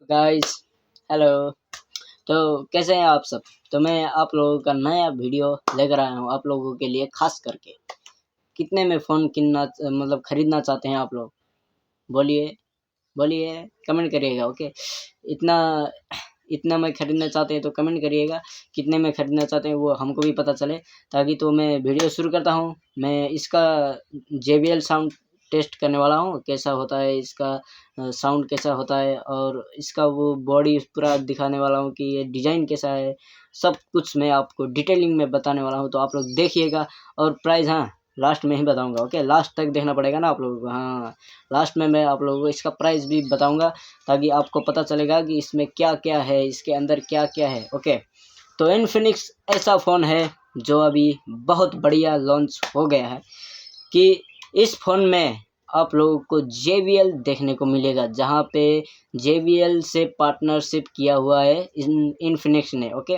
Guys, hello. तो कैसे हैं आप सब? तो मैं आप लोगों का नया वीडियो लेकर आया हूँ आप लोगों के लिए, खास करके। कितने में फ़ोन खरीदना चाहते हैं आप लोग? बोलिए, बोलिए, कमेंट करिएगा। ओके, इतना इतना में खरीदना चाहते हैं तो कमेंट करिएगा। कितने में खरीदना चाहते हैं वो हमको भी पता चले, ताकि तो मैं वीडियो शुरू करता हूँ। मैं इसका JBL साउंड टेस्ट करने वाला हूँ, कैसा होता है इसका साउंड, कैसा होता है, और इसका वो बॉडी पूरा दिखाने वाला हूँ कि ये डिज़ाइन कैसा है। सब कुछ मैं आपको डिटेलिंग में बताने वाला हूँ, तो आप लोग देखिएगा। और प्राइस हाँ, लास्ट में ही बताऊँगा। ओके, लास्ट तक देखना पड़ेगा ना आप लोगों को। हाँ, लास्ट में मैं आप लोगों को इसका प्राइस भी बताऊँगा, ताकि आपको पता चलेगा कि इसमें क्या-क्या है, इसके अंदर क्या-क्या है। ओके, तो इन्फिनिक्स ऐसा फ़ोन है जो अभी बहुत बढ़िया लॉन्च हो गया है कि इस फ़ोन में आप लोगों को JBL देखने को मिलेगा, जहाँ पे JBL से पार्टनरशिप किया हुआ है इन्फिनिक्स ने। ओके,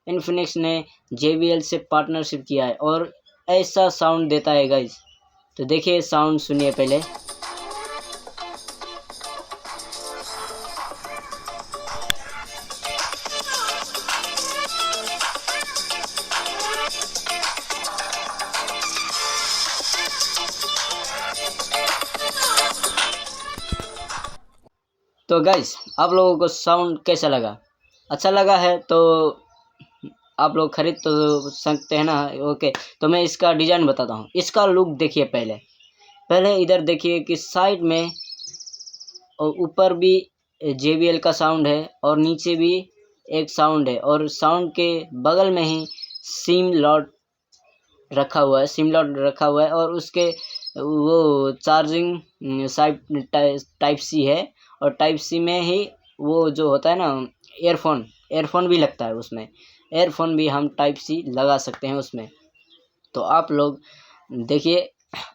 इन्फिनिक्स ने JBL से पार्टनरशिप किया है और ऐसा साउंड देता है गाइस। तो देखिए, साउंड सुनिए पहले। तो गाइस, आप लोगों को साउंड कैसा लगा? अच्छा लगा है तो आप लोग खरीद तो सकते हैं ना। ओके, तो मैं इसका डिज़ाइन बताता हूँ। इसका लुक देखिए पहले। पहले इधर देखिए कि साइड में और ऊपर भी JBL का साउंड है, और नीचे भी एक साउंड है, और साउंड के बगल में ही सिम लॉट रखा हुआ है, और उसके वो चार्जिंग टाइप सी है, और टाइप सी में ही वो जो होता है ना एयरफोन भी लगता है उसमें। एयरफोन भी हम टाइप सी लगा सकते हैं उसमें। तो आप लोग देखिए,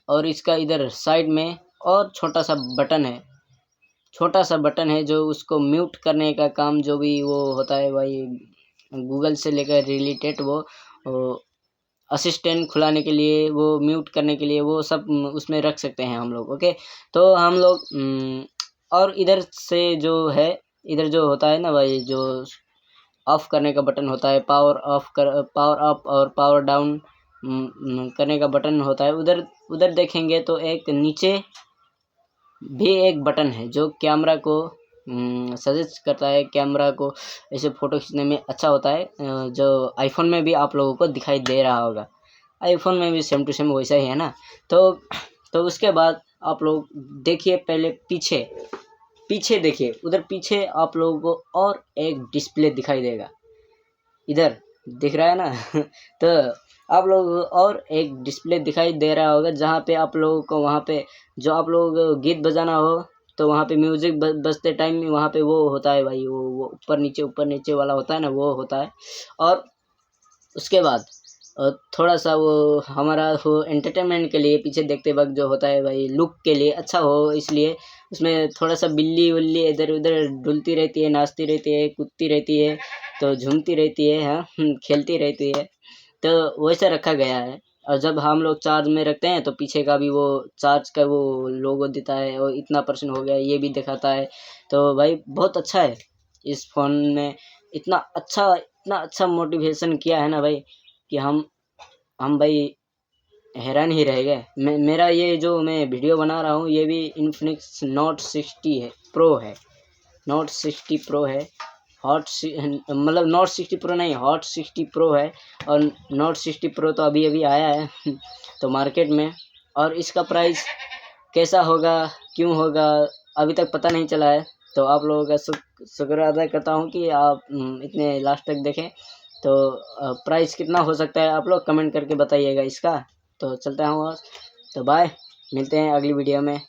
और इसका इधर साइड में और छोटा सा बटन है जो उसको म्यूट करने का काम, जो भी वो होता है भाई, गूगल से लेकर रिलेटेड वो असिस्टेंट खुलाने के लिए, वो म्यूट करने के लिए, वो सब उसमें रख सकते हैं हम लोग। ओके, तो हम लोग और इधर से जो है, इधर जो होता है ना भाई, जो ऑफ करने का बटन होता है, पावर अप और पावर डाउन करने का बटन होता है। उधर देखेंगे तो एक नीचे भी एक बटन है जो कैमरा को सजेस्ट करता है, कैमरा को ऐसे फ़ोटो खींचने में अच्छा होता है, जो आईफोन में भी आप लोगों को दिखाई दे रहा होगा। आईफोन में भी सेम टू सेम वैसा ही है ना। तो उसके बाद आप लोग देखिए पहले पीछे देखिए, उधर पीछे आप लोगों को और एक डिस्प्ले दिखाई देगा, इधर दिख रहा है ना। तो आप लोग और एक डिस्प्ले दिखाई दे रहा होगा, जहाँ पे आप लोगों को, वहाँ पे जो आप लोग गीत बजाना हो, तो वहाँ पे म्यूज़िक बजते टाइम वहाँ पे वो होता है भाई, वो ऊपर नीचे वाला होता है ना, वो होता है। और उसके बाद थोड़ा सा वो हमारा हो एंटरटेनमेंट के लिए, पीछे देखते वक्त जो होता है भाई, लुक के लिए अच्छा हो, इसलिए उसमें थोड़ा सा बिल्ली उल्ली इधर उधर डुलती रहती है, नाचती रहती है, कूदती रहती है, तो झूमती रहती है, हाँ, खेलती रहती है। तो वैसा रखा गया है। और जब हम लोग चार्ज में रखते हैं तो पीछे का भी वो चार्ज का वो लोगो देता है, और इतना % हो गया ये भी दिखाता है। तो भाई बहुत अच्छा है इस फ़ोन ने। इतना अच्छा मोटिवेशन किया है ना भाई, कि हम भाई हैरान ही रह गए। मेरा ये जो मैं वीडियो बना रहा हूँ, ये भी इन्फिनिक्स नोट 60 है, प्रो है। नोट 60 प्रो है। नोट 60 प्रो नहीं, हॉट 60 प्रो है। और नोट 60 प्रो तो अभी अभी आया है तो मार्केट में। और इसका प्राइस कैसा होगा, क्यों होगा, अभी तक पता नहीं चला है। तो आप लोगों का शुक्र अदा करता हूँ कि आप इतने लास्ट तक देखें। तो प्राइस कितना हो सकता है, आप लोग कमेंट करके बताइएगा इसका। तो चलता हूँ, तो बाय, मिलते हैं अगली वीडियो में।